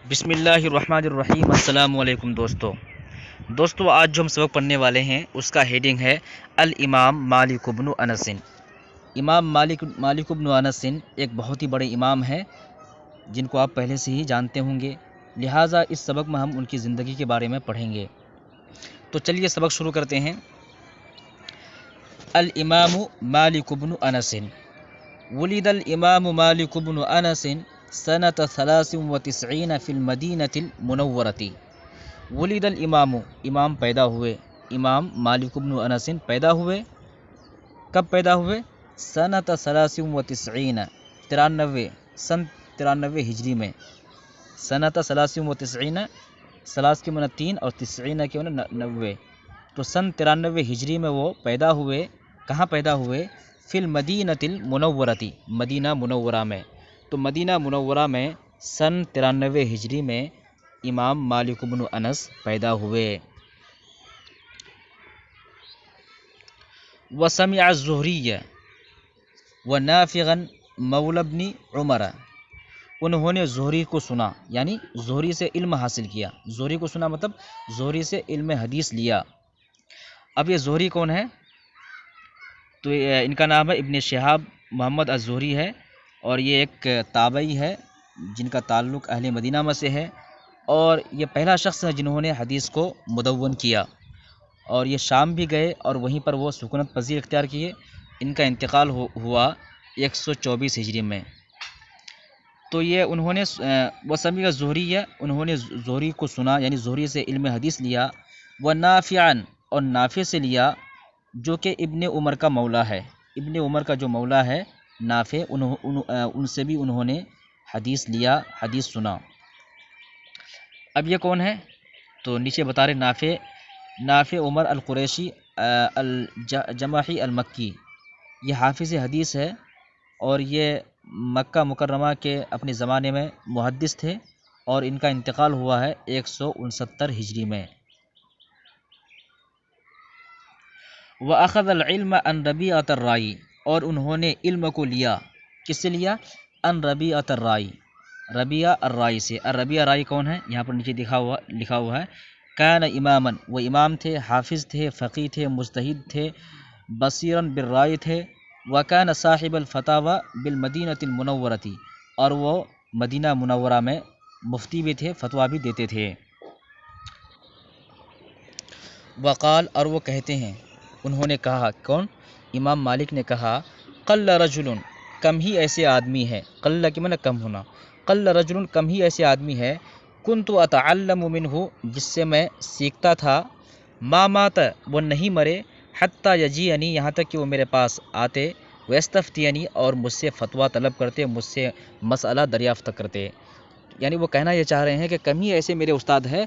بسم اللہ الرحمن الرحیم۔ السلام علیکم دوستو، آج جو ہم سبق پڑھنے والے ہیں اس کا ہیڈنگ ہے الامام مالک بن انس۔ امام مالک بن انس ایک بہت ہی بڑے امام ہیں جن کو آپ پہلے سے ہی جانتے ہوں گے، لہٰذا اس سبق میں ہم ان کی زندگی کے بارے میں پڑھیں گے۔ تو چلیے سبق شروع کرتے ہیں۔ الامام مالک بن انس ولد الامام مالک بن انس سنة 93 فی المدینة المنورة۔ ولد الامام، امام پیدا ہوئے، امام مالک بن انس پیدا ہوئے۔ کب پیدا ہوئے؟ سنة 93، 93 سن 93 ہجری میں۔ سنة 93، سلاس کے معنی 3 اور 90 کے معنی 90، تو سن 93 ہجری میں وہ پیدا ہوئے۔ کہاں پیدا ہوئے؟ فی المدینة المنورة، مدینہ منورہ میں۔ تو مدینہ منورہ میں سن 93 ہجری میں امام مالک بن انس پیدا ہوئے۔ وسمع الزہری ونافعا مولى ابن عمر، انہوں نے زہری کو سنا، یعنی زہری سے علم حاصل کیا۔ زہری کو سنا مطلب زہری سے علم حدیث لیا۔ اب یہ زہری کون ہے؟ تو ان کا نام ہے ابن شہاب محمد الزہری ہے، اور یہ ایک تابعی ہے جن کا تعلق اہل مدینہ میں سے ہے، اور یہ پہلا شخص ہے جنہوں نے حدیث کو مدون کیا، اور یہ شام بھی گئے اور وہیں پر وہ سکونت پذیر اختیار کیے۔ ان کا انتقال ہوا 124 ہجری میں۔ تو یہ انہوں نے وہ سمیع زہری ہے، انہوں نے زہری کو سنا، یعنی زہری سے علم حدیث لیا۔ وہ نافعا، اور نافع سے لیا جو کہ ابن عمر کا مولا ہے۔ ابن عمر کا جو مولا ہے نافع، ان سے بھی انہوں نے حدیث لیا، حدیث سنا۔ اب یہ کون ہے؟ تو نیچے بتا رہے نافع عمر القریشی الجمحی المکی، یہ حافظ حدیث ہے، اور یہ مکہ مکرمہ کے اپنے زمانے میں محدث تھے، اور ان کا انتقال ہوا ہے 169 ہجری میں۔ وَأَخَذَ الْعِلْمَ عَنْ رَبِيعَةَ الرَّائِي، اور انہوں نے علم کو لیا، کس سے لیا؟ عن ربیعۃ الرائی، ربیعہ الرائی سے۔ الربیعہ رائی کون ہے؟ یہاں پر نیچے لکھا ہوا ہے کان اماما، وہ امام تھے، حافظ تھے، فقیہ تھے، مجتہد تھے، بصیرا بالرائے تھے۔ وکان صاحب الفتاوی بالمدینۃ المنورۃ، اور وہ مدینہ منورہ میں مفتی بھی تھے، فتویٰ بھی دیتے تھے۔ وقال، اور وہ کہتے ہیں، انہوں نے کہا، کون؟ امام مالک نے کہا، قل رجل، کم ہی ایسے آدمی ہے، قل کے معنی کم ہونا، قل رجل، کم ہی ایسے آدمی ہے، کنت اتعلم منہ، جس سے میں سیکھتا تھا، ما مات، وہ نہیں مرے، حتی یجیعنی، یہاں تک کہ وہ میرے پاس آتے، ویستفتینی، اور مجھ سے فتویٰ طلب کرتے، مجھ سے مسئلہ دریافت کرتے۔ یعنی وہ کہنا یہ چاہ رہے ہیں کہ کم ہی ایسے میرے استاد ہیں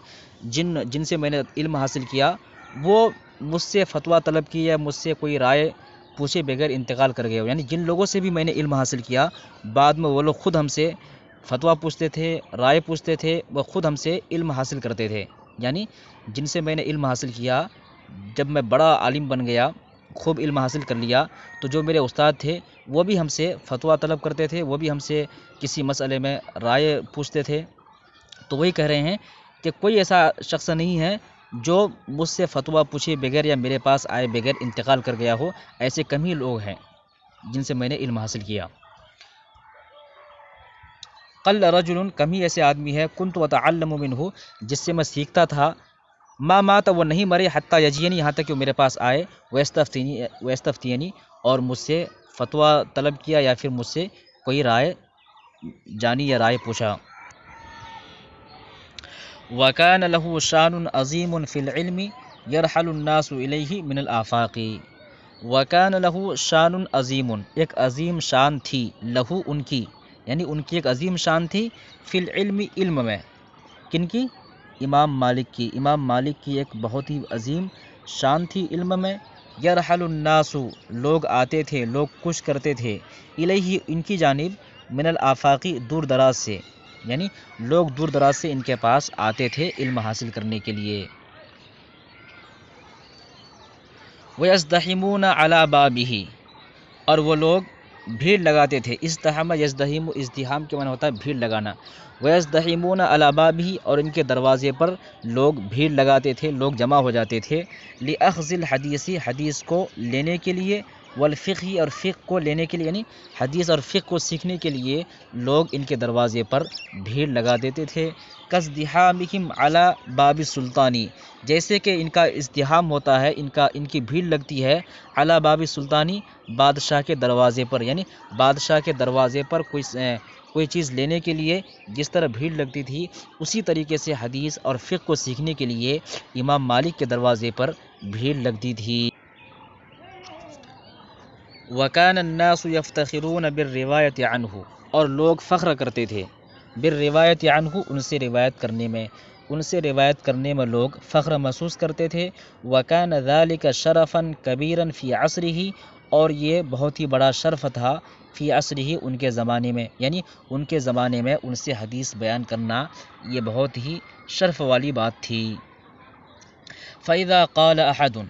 جن سے میں نے علم حاصل کیا، وہ مجھ سے فتویٰ طلب کی یا مجھ سے کوئی رائے پوچھے بغیر انتقال کر گئے ہو۔ یعنی جن لوگوں سے بھی میں نے علم حاصل کیا، بعد میں وہ لوگ خود ہم سے فتویٰ پوچھتے تھے، رائے پوچھتے تھے، وہ خود ہم سے علم حاصل کرتے تھے۔ یعنی جن سے میں نے علم حاصل کیا، جب میں بڑا عالم بن گیا، خوب علم حاصل کر لیا، تو جو میرے استاد تھے وہ بھی ہم سے فتویٰ طلب کرتے تھے، وہ بھی ہم سے کسی مسئلے میں رائے پوچھتے تھے۔ تو وہی کہہ رہے ہیں کہ کوئی ایسا شخص نہیں ہے جو مجھ سے فتویٰ پوچھے بغیر یا میرے پاس آئے بغیر انتقال کر گیا ہو، ایسے کم ہی لوگ ہیں جن سے میں نے علم حاصل کیا۔ قل رجل، کم ہی ایسے آدمی ہے، کنت اتعلم منہ، جس سے میں سیکھتا تھا، ما مات، وہ نہیں مرے، حتی یجینی، یہاں تک کہ وہ میرے پاس آئے، ویستفتینی، اور مجھ سے فتویٰ طلب کیا یا پھر مجھ سے کوئی رائے جانی یا رائے پوچھا۔ وَكَانَ لَهُ شَانٌ عَظِيمٌ فِي الْعِلْمِ يَرْحَلُ النَّاسُ إِلَيْهِ مِنَ الْآفَاقِ۔ وَكَانَ لَهُ شَانٌ عَظِيمٌ، ایک عظیم شان تھی، لہو، ان کی، یعنی ان کی ایک عظیم شان تھی، فی العلم، علم میں۔ کن کی؟ امام مالک کی۔ امام مالک کی ایک بہت ہی عظیم شان تھی علم میں۔ یرحل الناس، لوگ آتے تھے، لوگ کوش کرتے تھے، الیہ، ان کی جانب، من الآفاقی، دور دراز سے، یعنی لوگ دور دراز سے ان کے پاس آتے تھے علم حاصل کرنے کے لیے۔ وَيَزْدَحِمُونَ عَلَى بَابِهِ، اور وہ لوگ بھیڑ لگاتے تھے، ازدحم یزدحم، ازدحام کے معنی ہوتا ہے بھیڑ لگانا، ویزدحمون علی بابہ، اور ان کے دروازے پر لوگ بھیڑ لگاتے تھے، لوگ جمع ہو جاتے تھے، لأخذ الحدیث، حدیث کو لینے کے لیے، والفقہ، اور فقہ کو لینے کے لیے، یعنی حدیث اور فقہ کو سیکھنے کے لیے لوگ ان کے دروازے پر بھیڑ لگا دیتے تھے، کازدحامہم علی باب السلطانی، جیسے کہ ان کا ازدحام ہوتا ہے، ان کی بھیڑ لگتی ہے علی باب السلطانی، بادشاہ کے دروازے پر، یعنی بادشاہ کے دروازے پر کوئی چیز لینے کے لیے جس طرح بھیڑ لگتی تھی، اسی طریقے سے حدیث اور فقہ کو سیکھنے کے لیے امام مالک کے دروازے پر بھیڑ لگتی تھی۔ وَكَانَ النَّاسُ يَفْتَخِرُونَ بِالرِّوَایَةِ عَنْهُ، اور لوگ فخر کرتے تھے بالروایت عنہ، ان سے روایت کرنے میں لوگ فخر محسوس کرتے تھے، وَكَانَ ذَلِكَ شَرَفًا كَبِيرًا فِي عَصْرِهِ، اور یہ بہت ہی بڑا شرف تھا فی عصرہ، ان کے زمانے میں، یعنی ان کے زمانے میں ان سے حدیث بیان کرنا یہ بہت ہی شرف والی بات تھی۔ فَإِذَا قَالَ أَحَدٌ،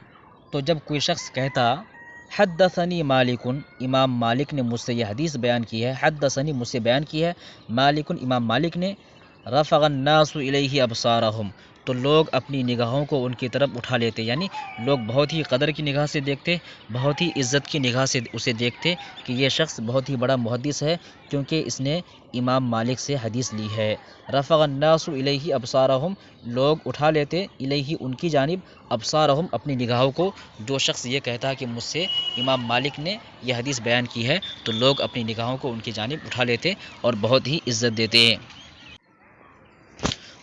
تو جب کوئی شخص کہتا حدثنی مالک، امام مالک نے مجھ سے یہ حدیث بیان کی ہے، حدثنی، مجھ سے بیان کی ہے، مالک، امام مالک نے، رفع الناس الیہ ابصارہم، تو لوگ اپنی نگاہوں کو ان کی طرف اٹھا لیتے، یعنی لوگ بہت ہی قدر کی نگاہ سے دیکھتے، بہت ہی عزت کی نگاہ سے اسے دیکھتے کہ یہ شخص بہت ہی بڑا محدث ہے، کیونکہ اس نے امام مالک سے حدیث لی ہے۔ رفع الناس الیہ ابصارہم، لوگ اٹھا لیتے الیہ، ان کی جانب، ابصارہم، اپنی نگاہوں کو، جو شخص یہ کہتا ہے کہ مجھ سے امام مالک نے یہ حدیث بیان کی ہے، تو لوگ اپنی نگاہوں کو ان کی جانب اٹھا لیتے اور بہت ہی عزت دیتے۔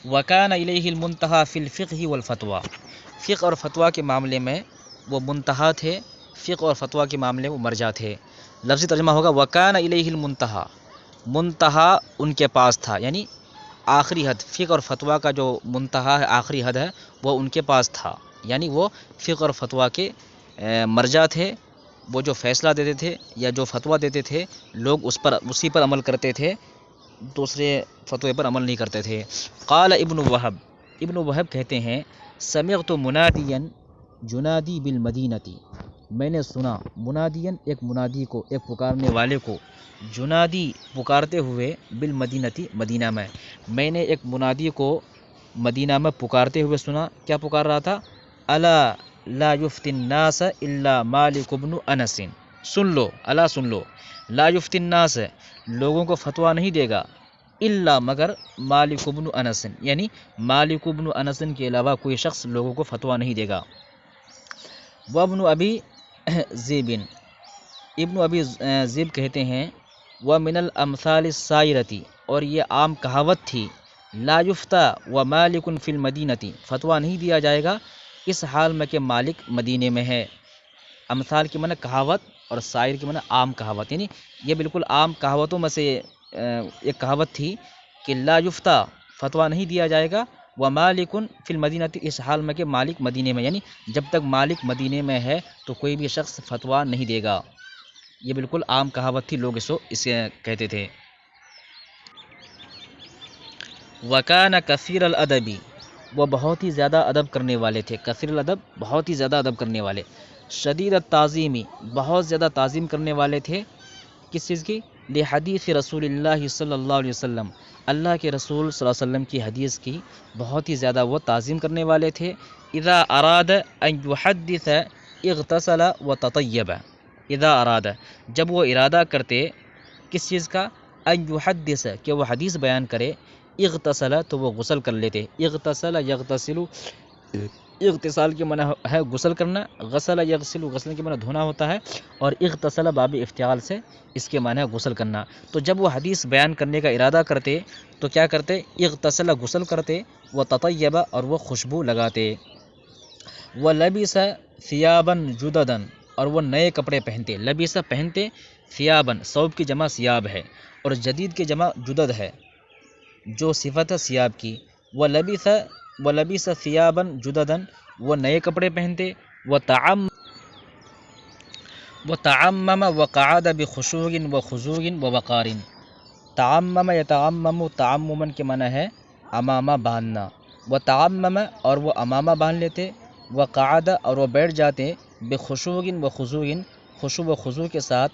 وَكَانَ إِلَيْهِ الْمُنْتَهَى فِي الْفِقْهِ وَالْفَتْوَى، فقہ اور فتویٰ کے معاملے میں وہ منتہا تھے، فقہ اور فتویٰ کے معاملے میں مرجع تھے۔ لفظی ترجمہ ہوگا وَكَانَ إِلَيْهِ الْمُنْتَهَى، منتہا ان کے پاس تھا، یعنی آخری حد، فقہ اور فتویٰ کا جو منتہا ہے، آخری حد ہے، وہ ان کے پاس تھا، یعنی وہ فقہ اور فتویٰ کے مرجع تھے، وہ جو فیصلہ دیتے تھے یا جو فتویٰ دیتے تھے، لوگ اسی پر عمل کرتے تھے، دوسرے فتوے پر عمل نہیں کرتے تھے۔ قال ابن وہب، ابن وہب کہتے ہیں سمعت منادیا جنادی بالمدینتی، میں نے سنا منادین، ایک منادی کو، ایک پکارنے والے کو، جنادی، پکارتے ہوئے، بالمدینتی، مدینہ میں نے ایک منادی کو مدینہ میں پکارتے ہوئے سنا، کیا پکار رہا تھا؟ الا لا یفتی الناس الا مالک بن انس، سن لو، الا سن لو، لا یفتی الناس، لوگوں کو فتویٰ نہیں دے گا، الا، مگر، مالک بن انس، یعنی مالک بن انس کے علاوہ کوئی شخص لوگوں کو فتویٰ نہیں دے گا۔ وابن ابی ذئب، ابن ابی ذئب کہتے ہیں ومن الامثال السائرتی، اور یہ عام کہاوت تھی، لا یفتیٰ ومالک فی المدینتی، فتویٰ نہیں دیا جائے گا اس حال میں کہ مالک مدینے میں ہے۔ امثال کی معنی کہاوت، اور سائر کی معنی عام کہاوت، یعنی یہ بالکل عام کہاوتوں میں سے ایک کہاوت تھی کہ لا یفتیٰ، فتویٰ نہیں دیا جائے گا، ومالک فی المدینہ، اس حال میں کہ مالک مدینے میں، یعنی جب تک مالک مدینے میں ہے تو کوئی بھی شخص فتویٰ نہیں دے گا۔ یہ بالکل عام کہاوت تھی، لوگ اسے کہتے تھے۔ وکان کثیر الادب، وہ بہت ہی زیادہ ادب کرنے والے تھے، کثیر الادب، بہت ہی زیادہ ادب کرنے والے، شدید التعظیمی، بہت زیادہ تعظیم کرنے والے تھے، کس چیز کی؟ لحدیث رسول اللہ صلی اللہ علیہ وسلم، اللہ کے رسول صلی اللہ علیہ وسلم کی حدیث کی بہت ہی زیادہ وہ تعظیم کرنے والے تھے۔ اذا اراد ان یحدث اغتسل وتطیب، اذا اراد، جب وہ ارادہ کرتے کس چیز کا؟ ان یحدث، کہ وہ حدیث بیان کرے، اغتسل، تو وہ غسل کر لیتے، اغتسل یغتسل، اغتسال کے معنی ہے غسل کرنا، غسل یغسل، غسل کے معنی دھونا ہوتا ہے، اور اغتسل باب افتعال سے اس کے معنی ہے غسل کرنا۔ تو جب وہ حدیث بیان کرنے کا ارادہ کرتے تو کیا کرتے؟ اغتسل، غسل کرتے، وتطیب، اور وہ خوشبو لگاتے، ولبس ثیابا جددا، اور وہ نئے کپڑے پہنتے، لبس پہنتے، ثیابا، ثوب کی جمع ثیاب ہے، اور جدید کی جمع جدد ہے، جو صفت ہے ثیاب کی، ولبس ثیابا جددا، وہ نئے کپڑے پہنتے، وتعمم وقعد بخشوع وخضوع ووقار، تعمم یتعمم، تعمما کے معنی ہے امامہ باندھنا، وتعمم، اور وہ امامہ باندھ لیتے، وقعد، اور وہ بیٹھ جاتے، بخشوع وخضوع، خشوع و خضوع کے ساتھ،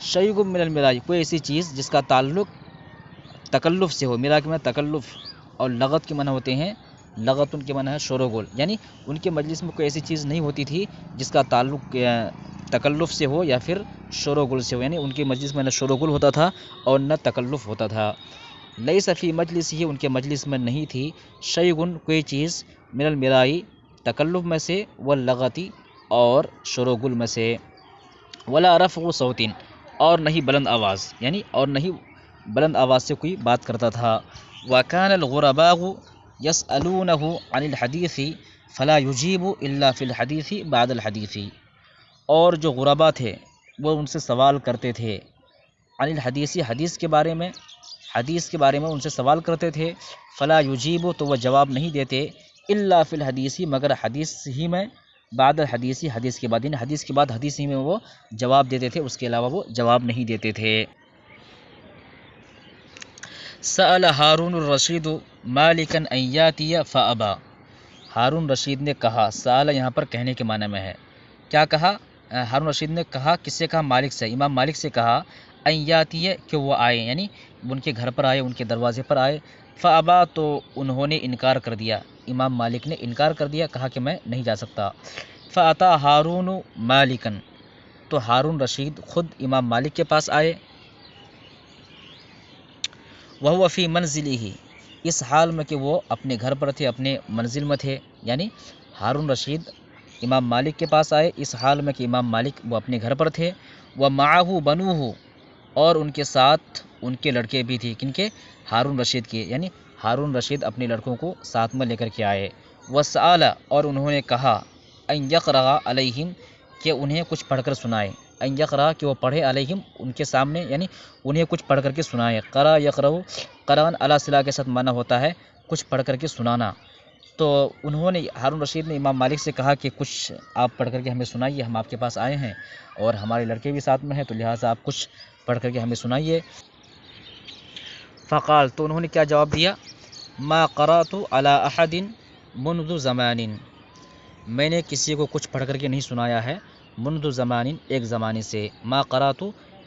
شیء من المراء کوئی ایسی چیز جس کا تعلق تکلف سے ہو، میرا کے معنی تکلف، اور لغت کے معنی ہوتے ہیں، لغت ان کے معنی ہے شور و گل، یعنی ان کے مجلس میں کوئی ایسی چیز نہیں ہوتی تھی جس کا تعلق تکلف سے ہو یا پھر شور و گل سے ہو، یعنی ان کے مجلس میں نہ شور و گل ہوتا تھا اور نہ تکلف ہوتا تھا۔ لیس فی مجلس ہی ان کے مجلس میں نہیں تھی شیء کوئی چیز من المرائی تکلف میں سے، واللغتی اور شور و گل میں سے، ولا رفع صوت اور نہیں بلند آواز، یعنی اور نہیں بلند آواز سے کوئی بات کرتا تھا۔ وَكَانَ الْغُرَبَاءُ يَسْأَلُونَهُ عَنِ الْحَدِيثِ فَلَا يُجِيبُ إِلَّا فِي الْحَدِيثِ بَعْدَ الْحَدِيثِ، اور جو غربا تھے وہ ان سے سوال کرتے تھے، عن الحدیث حدیث کے بارے میں، حدیث کے بارے میں ان سے سوال کرتے تھے، فلا یجیب تو وہ جواب نہیں دیتے، الا فی الحدیث مگر حدیث ہی میں، بعد الحدیث حدیث کے بعد، یعنی حدیث کے بعد حدیث ہی میں وہ جواب دیتے تھے، اس کے علاوہ وہ جواب نہیں دیتے تھے۔ سأل ہارون الرشید مالکا ان یاتی فابا، ہارون رشید نے کہا، سأل یہاں پر کہنے کے معنی میں ہے، کیا کہا؟ ہارون رشید نے کہا، کس سے کہا؟ مالک سے، امام مالک سے کہا، ان یاتی کہ وہ آئے، یعنی ان کے گھر پر آئے، ان کے دروازے پر آئے، فابا تو انہوں نے انکار کر دیا، امام مالک نے انکار کر دیا، کہا کہ میں نہیں جا سکتا۔ فاتا ہارون مالکا تو ہارون رشید خود امام مالک کے پاس آئے، وہو فی منزلہ اس حال میں کہ وہ اپنے گھر پر تھے، اپنے منزل میں تھے، یعنی ہارون رشید امام مالک کے پاس آئے اس حال میں کہ امام مالک وہ اپنے گھر پر تھے، ومعہ بنوہ اور ان کے ساتھ ان کے لڑکے بھی تھے، کن کے؟ ہارون رشید کے، یعنی ہارون رشید اپنے لڑکوں کو ساتھ میں لے کر کے آئے، وسأل اور انہوں نے کہا، ان یقرأ علیہم کہ انہیں کچھ پڑھ کر سنائے، ان یقرأ کہ وہ پڑھے علیہم ان کے سامنے، یعنی انہیں کچھ پڑھ کر کے سنائے، قرأ یقرأ قرآن علی صلاح کے ساتھ معنی ہوتا ہے کچھ پڑھ کر کے سنانا، تو انہوں نے ہارون رشید نے امام مالک سے کہا کہ کچھ آپ پڑھ کر کے ہمیں سنائیے، ہم آپ کے پاس آئے ہیں اور ہمارے لڑکے بھی ساتھ میں ہیں، تو لہٰذا آپ کچھ پڑھ کر کے ہمیں سنائیے۔ فقال تو انہوں نے کیا جواب دیا؟ ما قرأت علی احد منذ زمان میں نے کسی کو کچھ پڑھ کر کے نہیں سنایا ہے، منذ زمان ایک زمانے سے، ما قرأت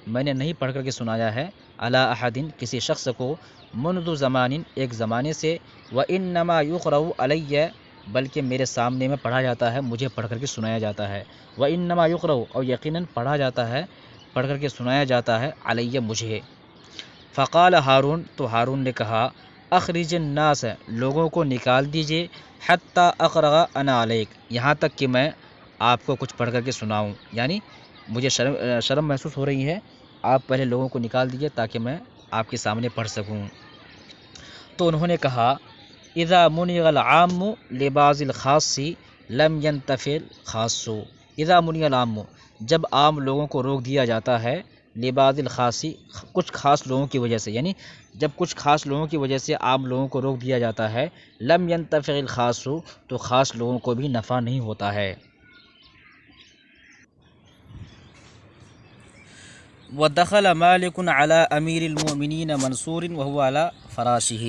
میں نے نہیں پڑھ کر کے سنایا ہے، علی احد کسی شخص کو، منذ زمان ایک زمانے سے، وانما یقرأ علی بلکہ میرے سامنے میں پڑھا جاتا ہے، مجھے پڑھ کر کے سنایا جاتا ہے، وانما یقرأ اور یقیناً پڑھا جاتا ہے، پڑھ کر کے سنایا جاتا ہے، علی مجھے۔ فقال ہارون تو ہارون نے کہا، اخرج الناس لوگوں کو نکال دیجئے، حتی اقرأ انا علیک یہاں تک کہ میں آپ کو کچھ پڑھ کر کے سناؤں، یعنی مجھے شرم محسوس ہو رہی ہے، آپ پہلے لوگوں کو نکال دیجئے تاکہ میں آپ کے سامنے پڑھ سکوں۔ تو انہوں نے کہا، اذا منع العام لبعض الخاص لم ينتفع الخاص، اذا منع العام جب عام لوگوں کو روک دیا جاتا ہے، لبعض الخاص کچھ خاص لوگوں کی وجہ سے، یعنی جب کچھ خاص لوگوں کی وجہ سے عام لوگوں کو روک دیا جاتا ہے، لم ينتفع الخاص تو خاص لوگوں کو بھی نفع نہیں ہوتا ہے۔ ودخل مالک علی امیر المؤمنین منصور وهو علی فراشہ،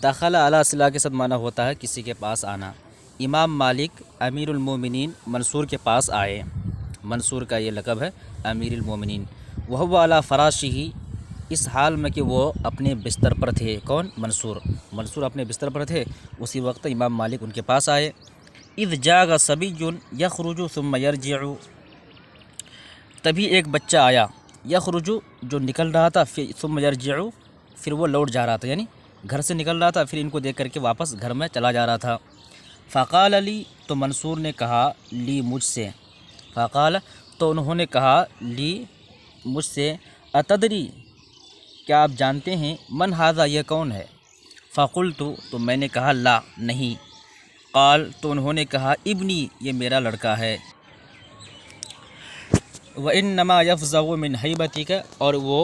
دخل علی صلاح کے ساتھ معنی ہوتا ہے کسی کے پاس آنا، امام مالک امیر المؤمنین منصور کے پاس آئے، منصور کا یہ لقب ہے امیر المؤمنین، وهو علی فراشہ اس حال میں کہ وہ اپنے بستر پر تھے، کون؟ منصور اپنے بستر پر تھے، اسی وقت امام مالک ان کے پاس آئے۔ اذ جاغ صبی یخرج ثم یرجع تبھی ایک بچہ آیا، یخرج جو نکل رہا تھا، ثم یرجع پھر وہ لوٹ جا رہا تھا، یعنی گھر سے نکل رہا تھا پھر ان کو دیکھ کر کے واپس گھر میں چلا جا رہا تھا۔ فقال لی تو منصور نے کہا، لی مجھ سے، فقال تو انہوں نے کہا، لی مجھ سے، اتدری کیا آپ جانتے ہیں، من ھذا یہ کون ہے؟ فقلت تو میں نے کہا، لا نہیں۔ قال تو انہوں نے کہا، ابنی یہ میرا لڑکا ہے، وانما یفزع من ہیبتک اور وہ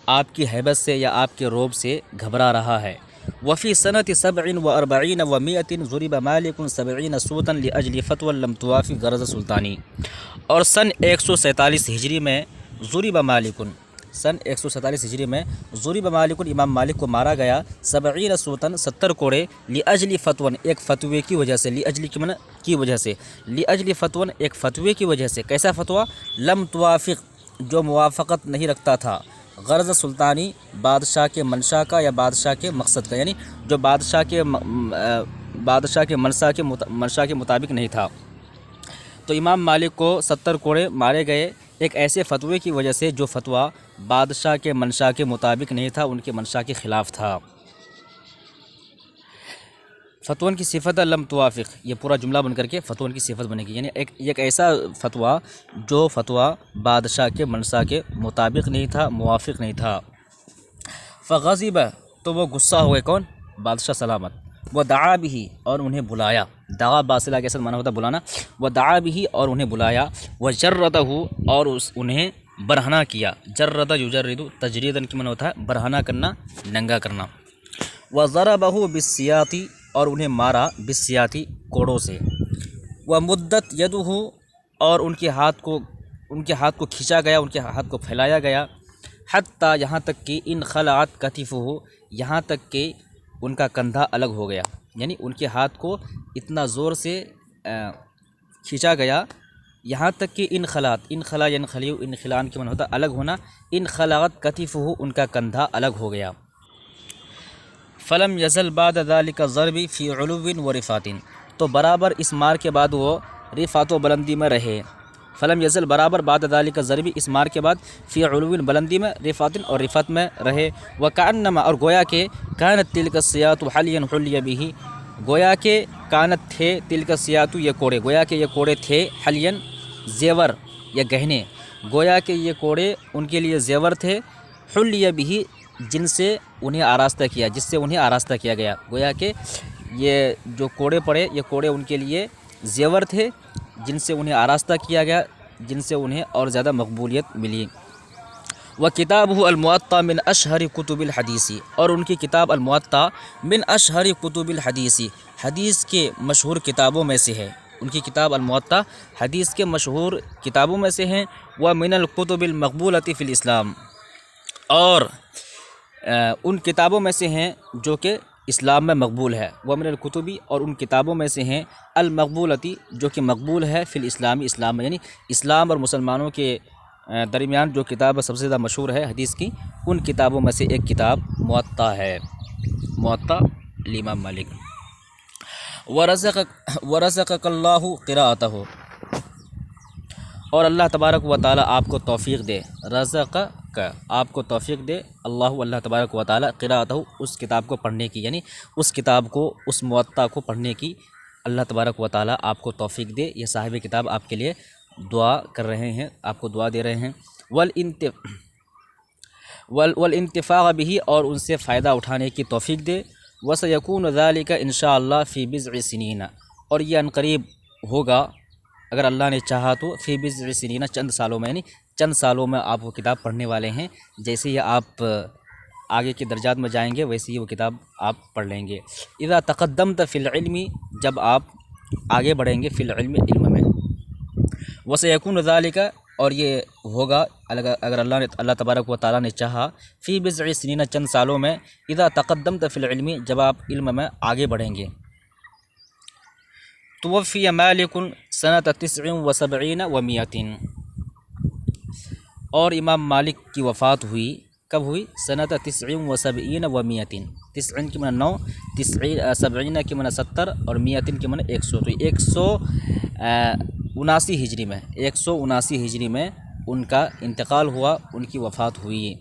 آپ کی ہیبت سے یا آپ کے روب سے گھبرا رہا ہے۔ وفی سنۃ 47 و100 ضرب مالک 70 صوتا لاجل فتوی لم توافق غرض سلطانی، اور سن 147 ہجری میں ضرب مالک، سن 147 ہجری میں ضرب مالک امام مالک کو مارا گیا، 70 صوتاً 70 کوڑے، لاجل فتوی ایک فتوے کی وجہ سے، لاجل کی وجہ سے، لاجل فتوی ایک فتوے کی وجہ سے، کیسا فتویٰ؟ لم توافق جو موافقت نہیں رکھتا تھا غرض سلطانی بادشاہ کے منشا کا یا بادشاہ کے مقصد کا، یعنی جو بادشاہ کے منشا کے مطابق نہیں تھا۔ تو امام مالک کو 70 کوڑے مارے گئے ایک ایسے فتوے کی وجہ سے جو فتویٰ بادشاہ کے منشا کے مطابق نہیں تھا، ان کے منشا کے خلاف تھا۔ فتوان کی صفت لم توافق، یہ پورا جملہ بن کر کے فتوان کی صفت بنے گی، یعنی ایک ایسا فتویٰ جو فتویٰ بادشاہ کے منشا کے مطابق نہیں تھا، موافق نہیں تھا۔ فغضب، تو وہ غصہ ہوئے، کون؟ بادشاہ سلامت۔ وہ دعا بھی، اور انہیں بلایا، دعا باصلہ کے ساتھ معنی ہوتا بلانا، وہ دعا بھی، اور انہیں بلایا، وہ جردہ، اور انہیں برہنہ کیا، جردہ یجرد تجریداً کی معنی ہوتا ہے برہنہ کرنا، ننگا کرنا، وہ ضربہ بالسیاط، اور انہیں مارا بالسیاط، کوڑوں سے، وہ مدت یدہ، اور ان کے ہاتھ کو کھینچا گیا، ان کے ہاتھ کو پھیلایا گیا، حتیٰ، یہاں تک کہ انخلعت کتفہ، یہاں تک کہ ان کا کندھا الگ ہو گیا، یعنی ان کے ہاتھ کو اتنا زور سے کھینچا گیا یہاں تک کہ انخلا ینخلع، انخلان کے معنی ہوتا الگ ہونا، انخلعت کتفہ، ان کا کندھا الگ ہو گیا۔ فلم یزل بعد ذلك ضرب فی علو و رفات، تو برابر اس مار کے بعد وہ رفات و بلندی میں رہے۔ فلم یزل، برابر، بعد ذلك ضرب، اس مار کے بعد، فی علو، بلندی میں، رفات، اور رفت میں رہے۔ وکأنما، اور گویا کہ کانت تلک السیاط حلیا حلی به، گویا کہ کانت تھے تلک السیاط، یہ کوڑے، گویا کہ یہ کوڑے تھے، حلیا، زیور یا گہنے، گویا کہ یہ کوڑے ان کے لیے زیور تھے، حلی به، جن سے انہیں آراستہ کیا، جس سے انہیں آراستہ کیا گیا، گویا کہ یہ جو کوڑے پڑے، یہ کوڑے ان کے لیے زیور تھے جن سے انہیں آراستہ کیا گیا، جن سے انہیں اور زیادہ مقبولیت ملی۔ وکتابہ الموطا من اشہر کتب الحدیث، اور ان کی کتاب الموطا من اشہر کتب الحدیث، حدیث کے مشہور کتابوں میں سے ہے، ان کی کتاب الموطا حدیث کے مشہور کتابوں میں سے ہیں۔ ومن الکتب المقبولۃ فی الاسلام، اور ان کتابوں میں سے ہیں جو کہ اسلام میں مقبول ہے۔ ومن الکتبی، اور ان کتابوں میں سے ہیں، المقبولتی، جو کہ مقبول ہے، فی الاسلامی، اسلام میں، یعنی اسلام اور مسلمانوں کے درمیان جو کتاب سب سے زیادہ مشہور ہے حدیث کی، ان کتابوں میں سے ایک کتاب موطا ہے، موطا الامام مالک۔ ورزقک اللہ قراءتہ، اور اللہ تبارک و تعالیٰ آپ کو توفیق دے، رزق کا، آپ کو توفیق دے، اللہ تبارک و تعالیٰ قراءتہ، اس کتاب کو پڑھنے کی، یعنی اس کتاب کو، اس موطا کو پڑھنے کی اللہ تبارک و تعالیٰ آپ کو توفیق دے۔ یہ صاحب کتاب آپ کے لیے دعا کر رہے ہیں، آپ کو دعا دے رہے ہیں۔ والانتفاع به، اور ان سے فائدہ اٹھانے کی توفیق دے۔ وسیکون ذلک ان شاء اللہ فی بضع سنین، اور یہ عنقریب ہوگا اگر اللہ نے چاہا تو، فی بضع سنین، چند سالوں میں، یعنی چند سالوں میں آپ وہ کتاب پڑھنے والے ہیں۔ جیسے ہی آپ آگے کے درجات میں جائیں گے ویسے ہی وہ کتاب آپ پڑھ لیں گے۔ اذا تقدمت فی العلم، جب آپ آگے بڑھیں گے، فی العلم، علم میں۔ وسیکون ذالک، اور یہ ہوگا اگر اللہ تبارک و تعالیٰ نے چاہا، فی بضع سنین، چند سالوں میں، اذا تقدمت فی العلم، جب آپ علم میں آگے بڑھیں گے۔ توفی مالک سنۃ 79 و 100، اور امام مالک کی وفات ہوئی، کب ہوئی؟ سنۃ 79 و 100، 90 کی معنی 9، 70 کی معنی 70، اور 100 کی معنی 100، تو 179 ہجری میں، 179 ہجری میں ان کا انتقال ہوا، ان کی وفات ہوئی۔